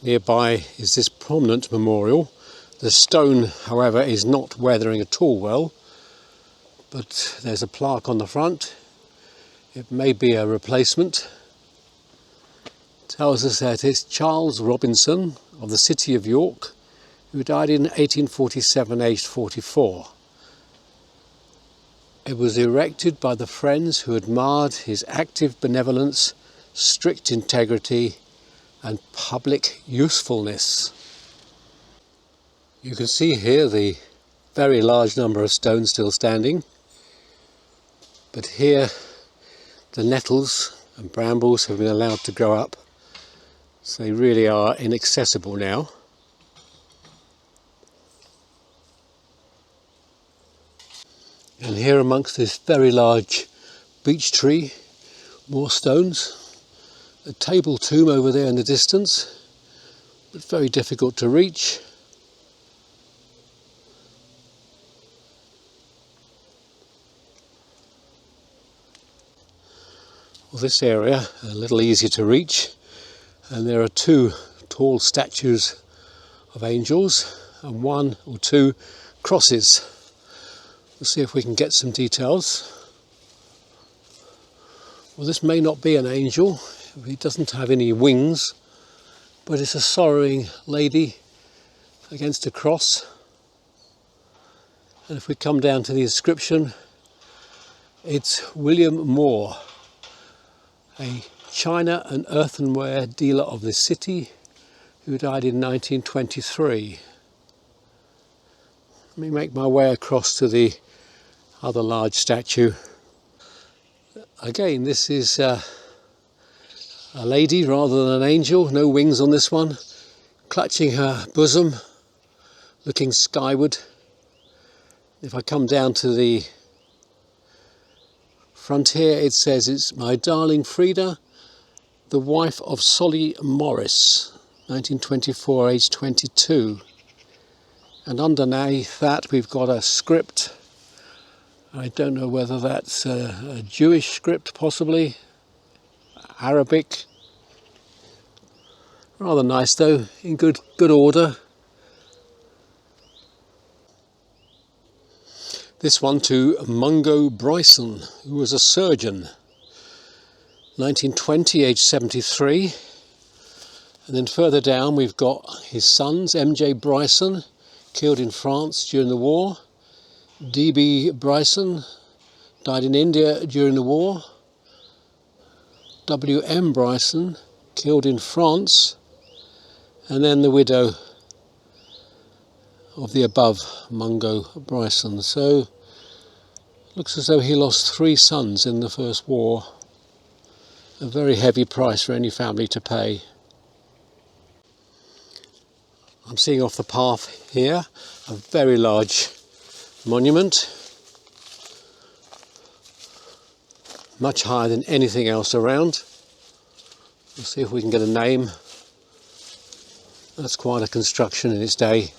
Nearby is this prominent memorial. The stone, however, is not weathering at all well, but there's a plaque on the front. It may be a replacement. It tells us that it's Charles Robinson of the city of York, who died in 1847, aged 44. It was erected by the friends who admired his active benevolence, strict integrity, and public usefulness. You can see here the very large number of stones still standing, but here the nettles and brambles have been allowed to grow up, so they really are inaccessible now. And here amongst this very large beech tree, more stones. A table tomb over there in the distance, but very difficult to reach. Well, this area a little easier to reach, and there are two tall statues of angels and one or two crosses. We'll see if we can get some details. Well, this may not be an angel. He doesn't have any wings, but it's a sorrowing lady against a cross. And if we come down to the inscription, it's William Moore, a china and earthenware dealer of this city, who died in 1923. Let me make my way across to the other large statue. Again, this is a lady rather than an angel, no wings on this one, clutching her bosom, looking skyward. If I come down to the front here, it says, "It's my darling Frida, the wife of Solly Morris, 1924, age 22. And underneath that we've got a script. I don't know whether that's a Jewish script, possibly, Arabic. Rather nice though, in good order. This one to Mungo Bryson, who was a surgeon, 1920, age 73. And then further down we've got his sons, M.J. Bryson, killed in France during the war. D.B. Bryson died in India during the war. W.M. Bryson, killed in France. And then the widow of the above, Mungo Bryson. So, looks as though he lost 3 sons in the First War. A very heavy price for any family to pay. I'm seeing off the path here a very large monument, much higher than anything else around. We'll see if we can get a name. That's quite a construction in its day.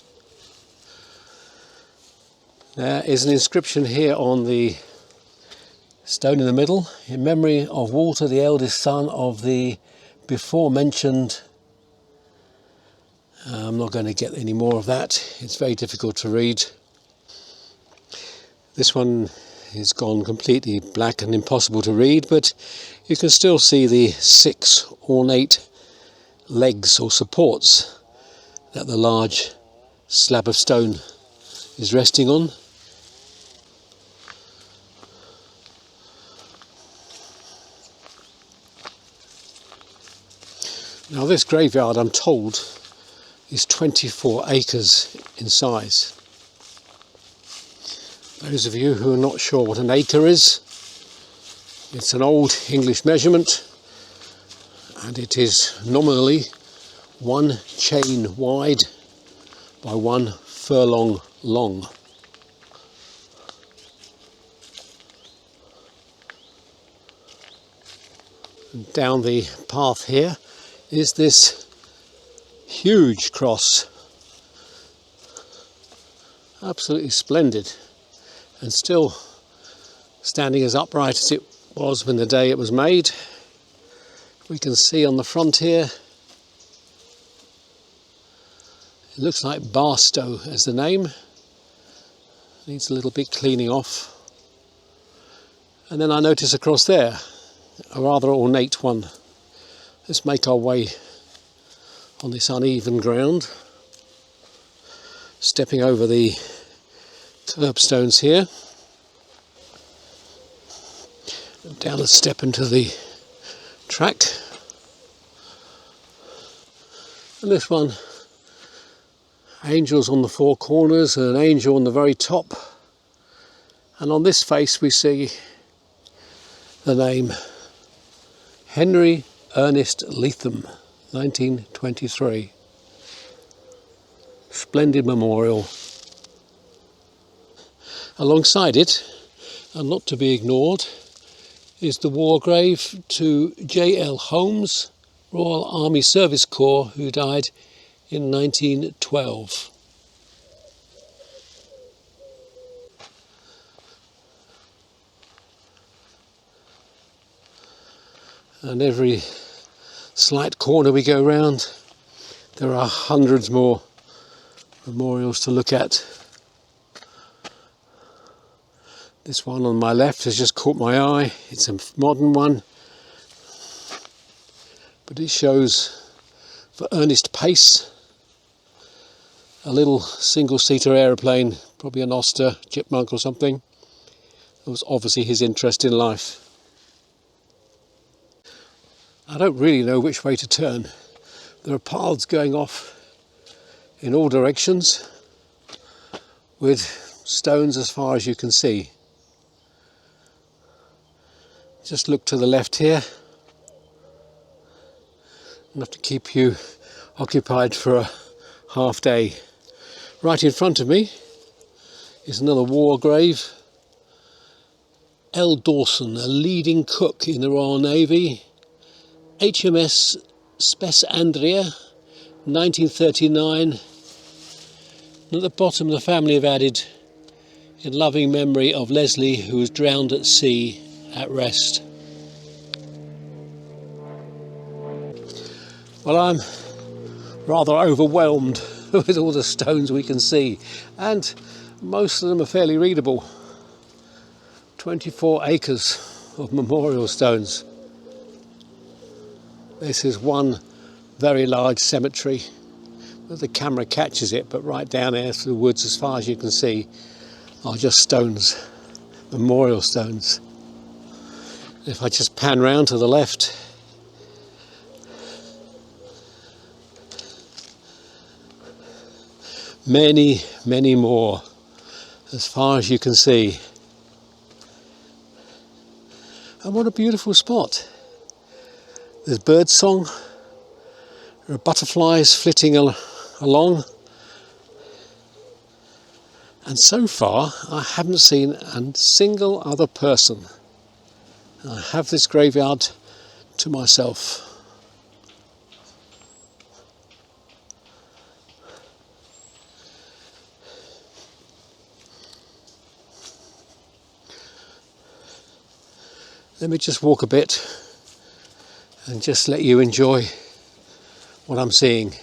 There is an inscription here on the stone in the middle, in memory of Walter, the eldest son of the before mentioned. I'm not going to get any more of that, it's very difficult to read. This one is gone completely black and impossible to read, but you can still see the 6 ornate legs or supports that the large slab of stone is resting on. Now this graveyard, I'm told, is 24 acres in size. Those of you who are not sure what an acre is, it's an old English measurement, and it is nominally 1 chain wide by 1 furlong long. And down the path here is this huge cross, absolutely splendid, and still standing as upright as it was when the day it was made. We can see on the front here looks like Barstow as the name. Needs a little bit cleaning off. And then I notice across there a rather ornate one. Let's make our way on this uneven ground, stepping over the curbstones here, down a step into the track, and this one, angels on the four corners and an angel on the very top, and on this face we see the name Henry Ernest Leatham, 1923. Splendid memorial. Alongside it, and not to be ignored, is the war grave to J.L. Holmes, Royal Army Service Corps, who died in 1912. And every slight corner we go round, there are hundreds more memorials to look at. This one on my left has just caught my eye. It's a modern one, but it shows for Ernest Pace, a little single-seater aeroplane, probably an Oster, Chipmunk or something. It was obviously his interest in life. I don't really know which way to turn. There are paths going off in all directions with stones as far as you can see. Just look to the left here. Enough to keep you occupied for a half day. Right in front of me is another war grave. L. Dawson, a leading cook in the Royal Navy. HMS Spes Andrea, 1939. And at the bottom the family have added, in loving memory of Leslie, who was drowned at sea at rest. Well, I'm rather overwhelmed with all the stones we can see, and most of them are fairly readable. 24 acres of memorial stones. This is one very large cemetery. The camera catches it, but right down there through the woods, as far as you can see, are just stones, memorial stones. If I just pan round to the left, many, many more, as far as you can see. And what a beautiful spot. There's birdsong, there are butterflies flitting along, and so far I haven't seen a single other person. I have this graveyard to myself. Let me just walk a bit and just let you enjoy what I'm seeing.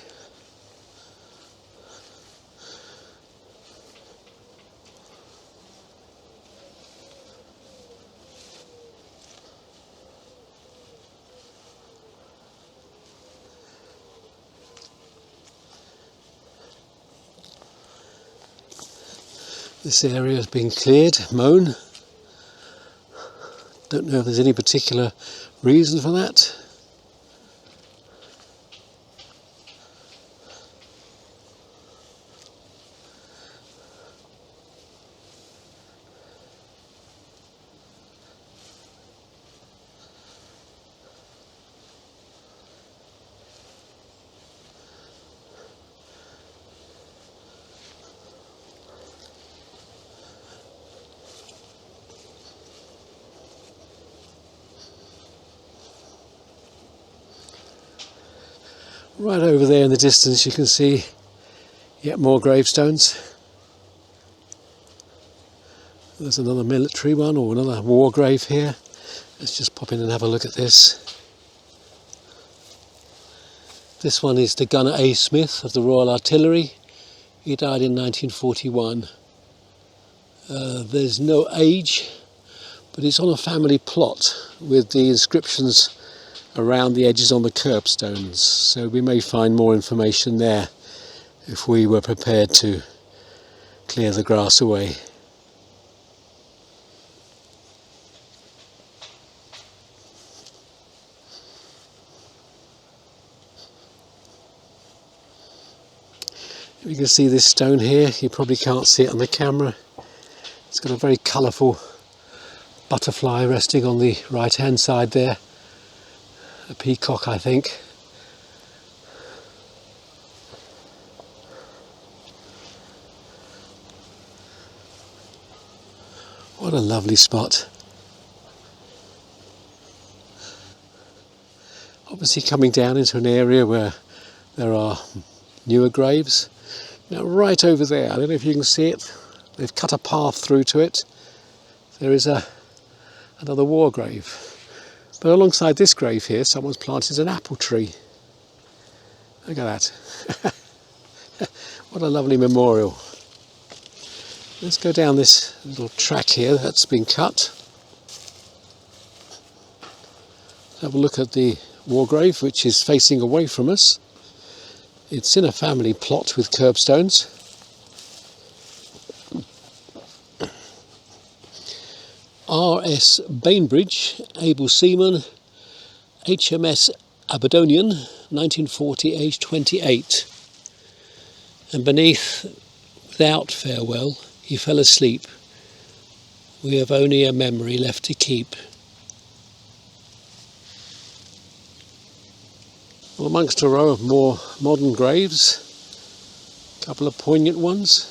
This area has been cleared, mown. Don't know if there's any particular reason for that. Right over there in the distance you can see yet more gravestones. There's another military one or another war grave here. Let's just pop in and have a look at this. This one is the Gunner A. Smith of the Royal Artillery, He died in 1941. There's no age, but it's on a family plot with the inscriptions around the edges on the curbstones, so we may find more information there if we were prepared to clear the grass away. You can see this stone here. You probably can't see it on the camera. It's got a very colourful butterfly resting on the right hand side there. A peacock, I think. What a lovely spot. Obviously coming down into an area where there are newer graves. Now right over there, I don't know if you can see it, they've cut a path through to it. There is another war grave. But alongside this grave here, someone's planted an apple tree. Look at that. What a lovely memorial. Let's go down this little track here that's been cut. Have a look at the war grave, which is facing away from us. It's in a family plot with curbstones. R.S. Bainbridge, able seaman, HMS Aberdonian, 1940, aged 28. And beneath, without farewell, he fell asleep. We have only a memory left to keep. Well, amongst a row of more modern graves, a couple of poignant ones.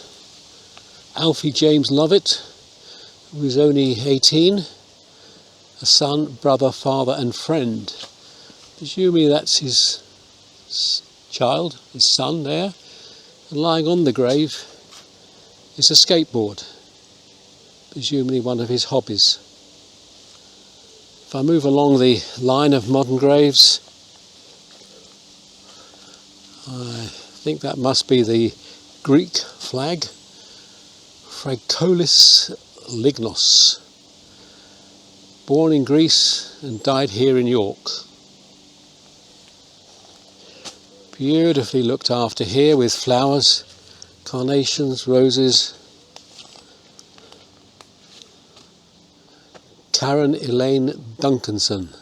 Alfie James Lovett, who was only 18, a son, brother, father and friend. Presumably that's his child, his son there. And lying on the grave is a skateboard, presumably one of his hobbies. If I move along the line of modern graves, I think that must be the Greek flag, Phrakolis Lignos, born in Greece and died here in York. Beautifully looked after here with flowers, carnations, roses. Karen Elaine Duncanson.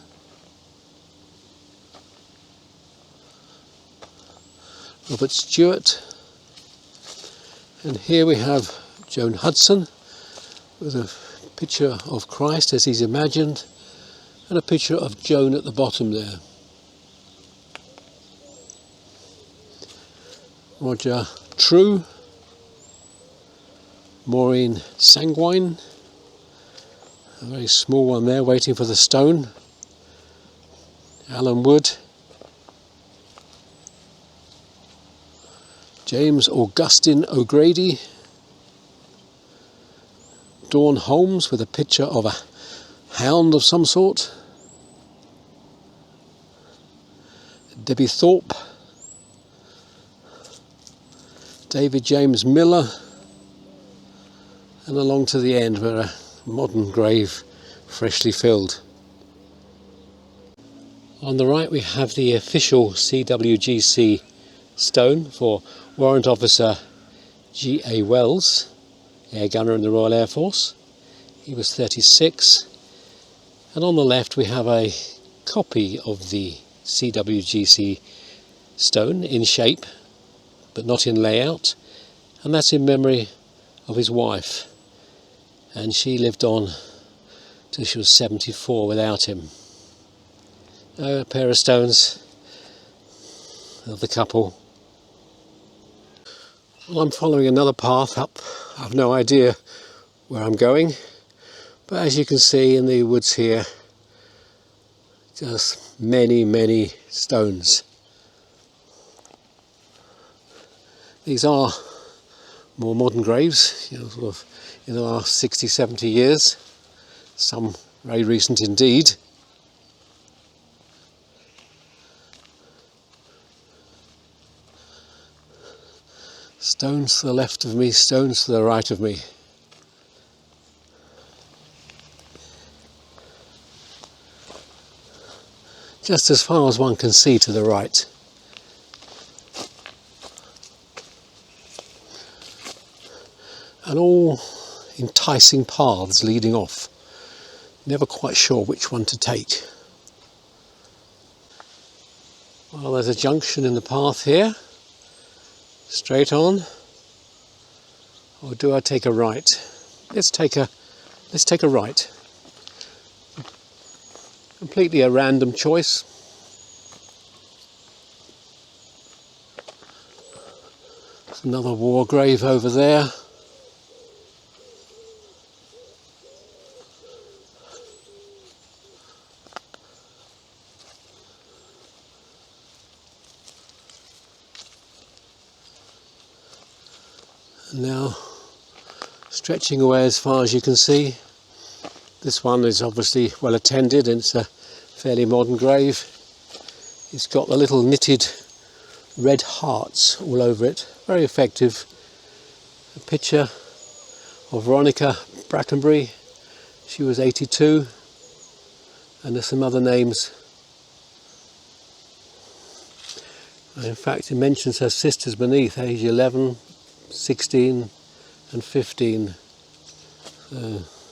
Robert Stewart, and here we have Joan Hudson with a picture of Christ as he's imagined and a picture of Joan at the bottom there. Roger True, Maureen Sanguine, a very small one there waiting for the stone. Alan Wood, James Augustine O'Grady, Dawn Holmes with a picture of a hound of some sort, Debbie Thorpe, David James Miller, and along to the end where a modern grave freshly filled. On the right we have the official CWGC stone for Warrant Officer G.A. Wells, air gunner in the Royal Air Force. He was 36. And on the left we have a copy of the CWGC stone in shape, but not in layout, and that's in memory of his wife. And she lived on till she was 74 without him. A pair of stones of the couple. Well, I'm following another path up. I've no idea where I'm going, but as you can see in the woods here, just many stones. These are more modern graves, sort of in the last 60, 70 years, some very recent indeed. Stones to the left of me, stones to the right of me. Just as far as one can see to the right. And all enticing paths leading off. Never quite sure which one to take. Well, there's a junction in the path here. Straight on. Or do I take a right? Let's take a right. Completely a random choice. There's another war grave over there. And now, stretching away as far as you can see, this one is obviously well attended and it's a fairly modern grave. It's got the little knitted red hearts all over it, very effective. A picture of Veronica Brackenbury, she was 82, and there's some other names. In fact, it mentions her sisters beneath, age 11, 16 and 15.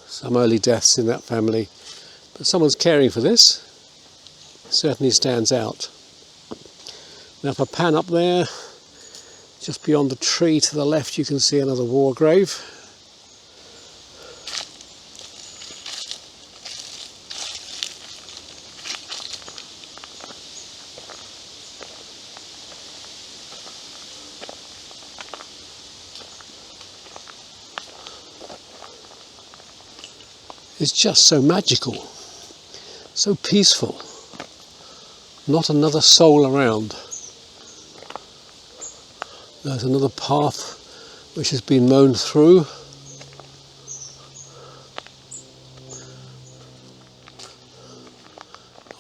Some early deaths in that family, but someone's caring for this. Certainly stands out. Now if I pan up there, just beyond the tree to the left you can see another war grave. It's just so magical, so peaceful, not another soul around. There's another path which has been mown through.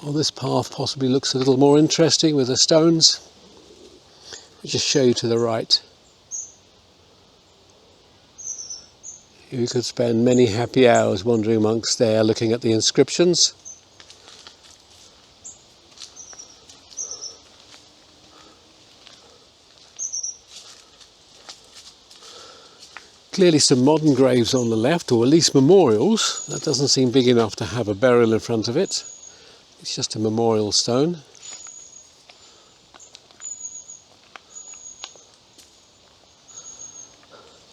Well, this path possibly looks a little more interesting with the stones. I'll just show you to the right. You could spend many happy hours wandering amongst there looking at the inscriptions. Clearly some modern graves on the left, or at least memorials. That doesn't seem big enough to have a burial in front of it. It's just a memorial stone.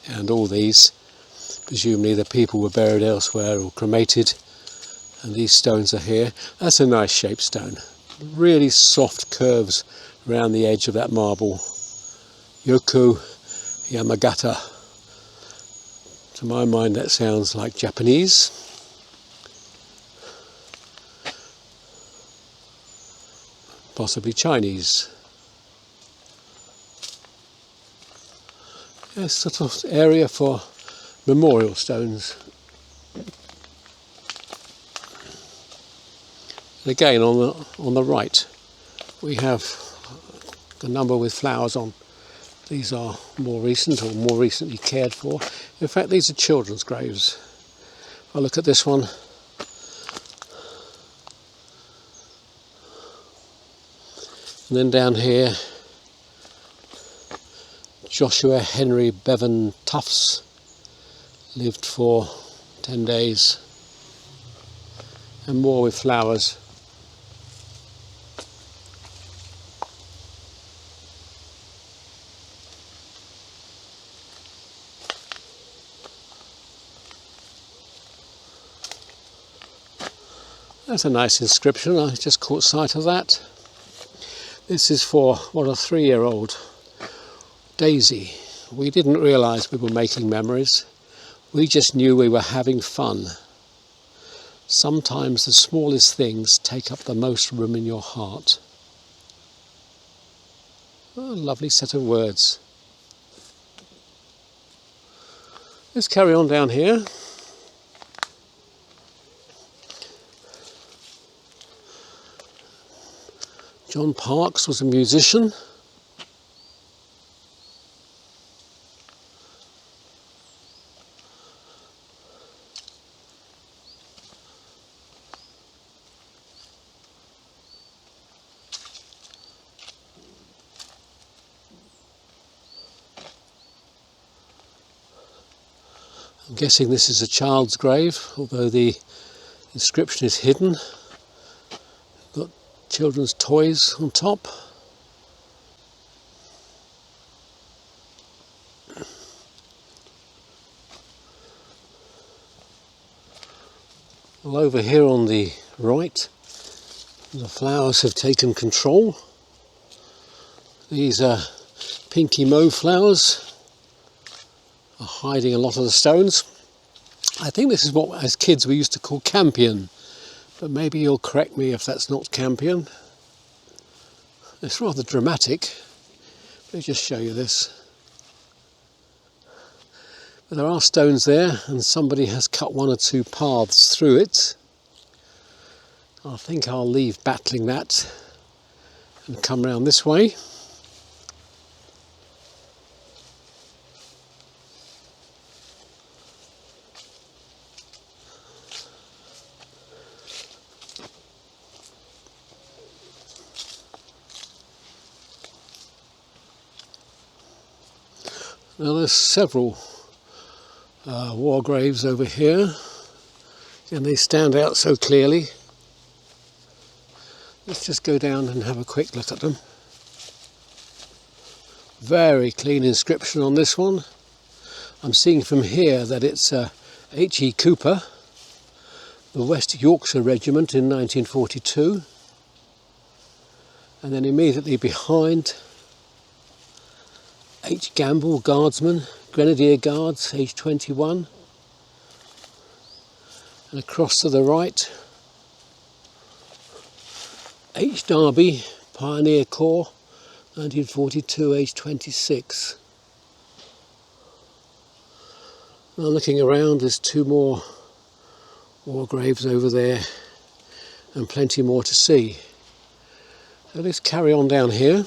And all these, presumably the people were buried elsewhere or cremated, and these stones are here. That's a nice shaped stone. Really soft curves around the edge of that marble. Yoko Yamagata. To my mind that sounds like Japanese. Possibly Chinese. A sort of area for memorial stones. And again on the right we have a number with flowers on. These are more recent or more recently cared for. In fact, these are children's graves. I'll look at this one. And then down here, Joshua Henry Bevan Tufts lived for 10 days. And more with flowers. That's a nice inscription, I just caught sight of that. This is for, what, a 3-year-old, Daisy. We didn't realise we were making memories. We just knew we were having fun. Sometimes the smallest things take up the most room in your heart. Oh, a lovely set of words. Let's carry on down here. John Parks was a musician. I'm guessing this is a child's grave, although the inscription is hidden. Got children's toys on top. Well, over here on the right, the flowers have taken control. These pinky mauve flowers are hiding a lot of the stones. I think this is what, as kids, we used to call campion, but maybe you'll correct me if that's not campion. It's rather dramatic. Let me just show you this. But there are stones there, and somebody has cut one or two paths through it. I think I'll leave battling that and come round this way. Now there's several war graves over here, and they stand out so clearly. Let's just go down and have a quick look at them. Very clean inscription on this one. I'm seeing from here that it's H.E. Cooper, the West Yorkshire Regiment in 1942, and then immediately behind H. Gamble, Guardsman, Grenadier Guards, age 21, and across to the right, H. Derby, Pioneer Corps, 1942, age 26. Now looking around, there's two more war graves over there, and plenty more to see. So let's carry on down here.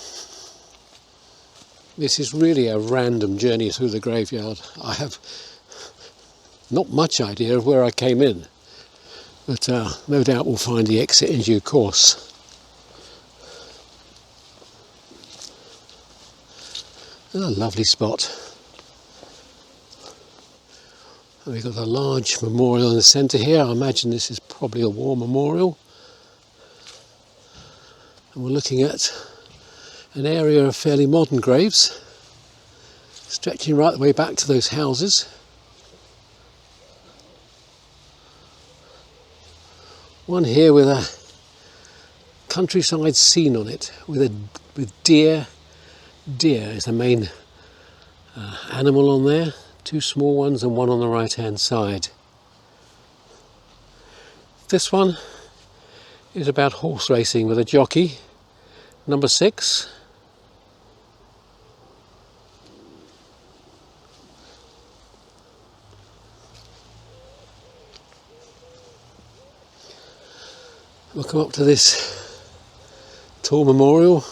This is really a random journey through the graveyard. I have not much idea of where I came in, but no doubt we'll find the exit in due course. A lovely spot. And we've got a large memorial in the centre here. I imagine this is probably a war memorial. And we're looking at an area of fairly modern graves, stretching right the way back to those houses. One here with a countryside scene on it, with deer. Deer is the main animal on there. Two small ones and one on the right hand side. This one is about horse racing with a jockey, number 6. We'll come up to this tall memorial.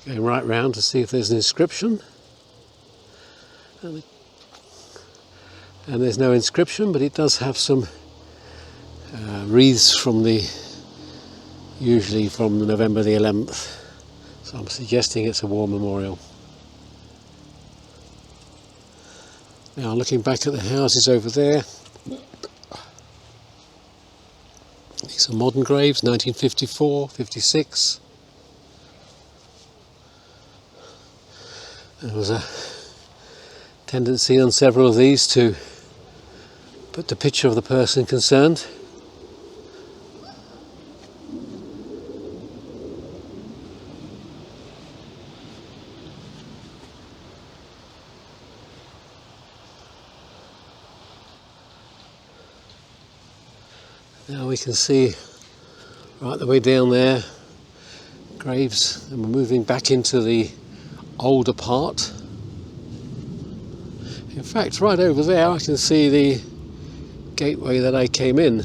Going right round to see if there's an inscription. And there's no inscription, but it does have some wreaths from usually from November the 11th. So I'm suggesting it's a war memorial. Now looking back at the houses over there, these are modern graves, 1954, 56. There was a tendency on several of these to put the picture of the person concerned. Now we can see right the way down there graves, and we're moving back into the older part. In fact, right over there I can see the gateway that I came in.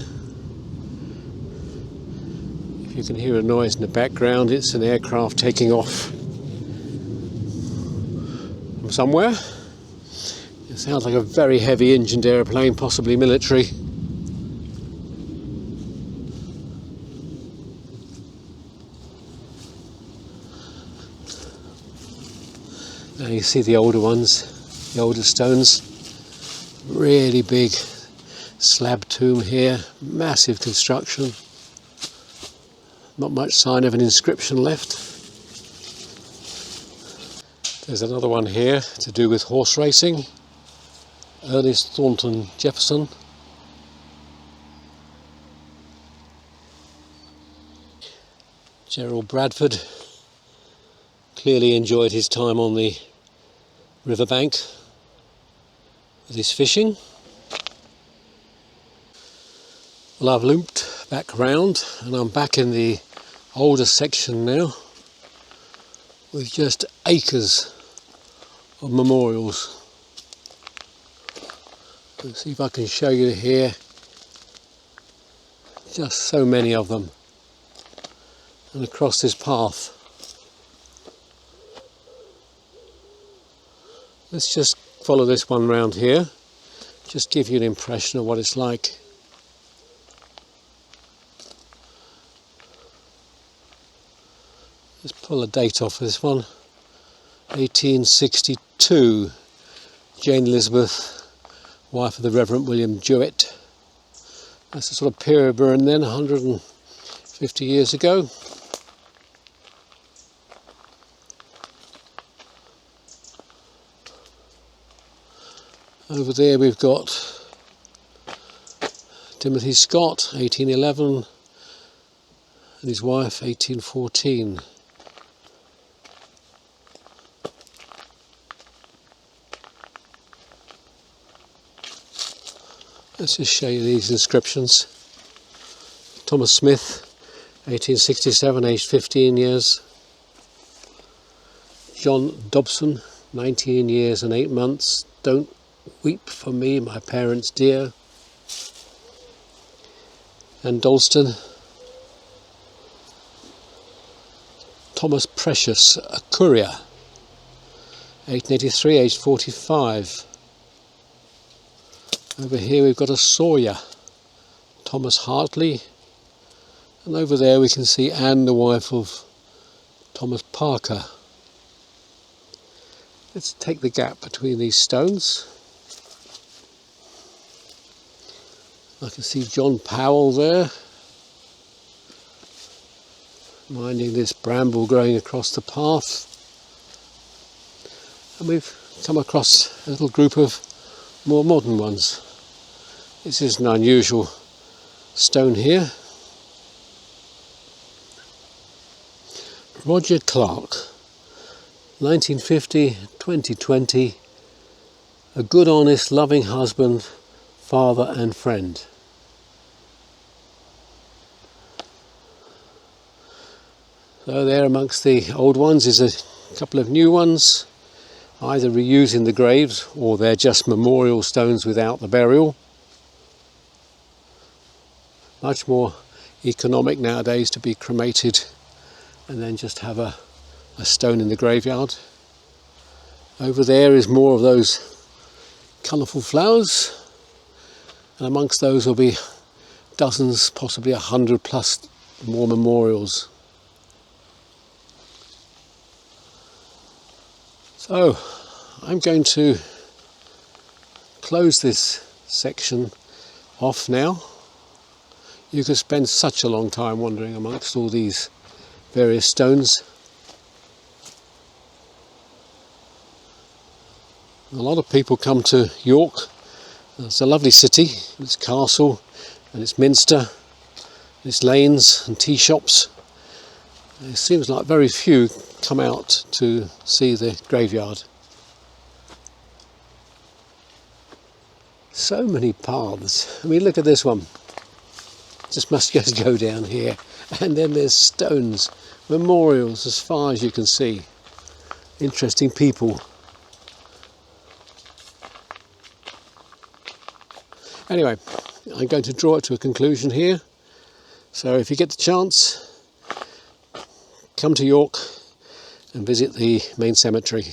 If you can hear a noise in the background, it's an aircraft taking off from somewhere. It sounds like a very heavy engined aeroplane, possibly military. Now you see the older ones, the older stones. Really big slab tomb here, massive construction. Not much sign of an inscription left. There's another one here to do with horse racing. Ernest Thornton Jefferson. Gerald Bradford clearly enjoyed his time on the riverbank with his fishing. Well, I've looped back round and I'm back in the older section now with just acres of memorials. Let's see if I can show you here. Just so many of them. And across this path. Let's just follow this one round here. Just give you an impression of what it's like. Let's pull a date off this one. 1862. Jane Elizabeth, wife of the Reverend William Jewett. That's a sort of period burn then, 150 years ago. Over there we've got Timothy Scott, 1811, and his wife, 1814. Let's just show you these inscriptions. Thomas Smith, 1867, aged 15 years. John Dobson, 19 years and 8 months. Don't weep for me, my parents dear. And Dalston. Thomas Precious, a courier, 1883, aged 45. Over here we've got a Sawyer, Thomas Hartley, and over there we can see Anne, the wife of Thomas Parker. Let's take the gap between these stones. I can see John Powell there, minding this bramble growing across the path. And we've come across a little group of more modern ones. This is an unusual stone here. Roger Clark, 1950-2020, a good, honest, loving husband, father and friend. So there amongst the old ones is a couple of new ones, either reusing the graves or they're just memorial stones without the burial. Much more economic nowadays to be cremated and then just have a stone in the graveyard. Over there is more of those colourful flowers, and amongst those will be dozens, possibly 100 plus more memorials. So I'm going to close this section off now. You could spend such a long time wandering amongst all these various stones. A lot of people come to York. It's a lovely city, its castle and its minster, its lanes and tea shops. It seems like very few come out to see the graveyard. So many paths. I mean, look at this one. Must just go down here, and then there's stones, memorials as far as you can see. Interesting people. Anyway, I'm going to draw it to a conclusion here. So if you get the chance, come to York and visit the main cemetery.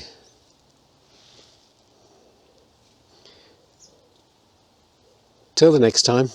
Till the next time.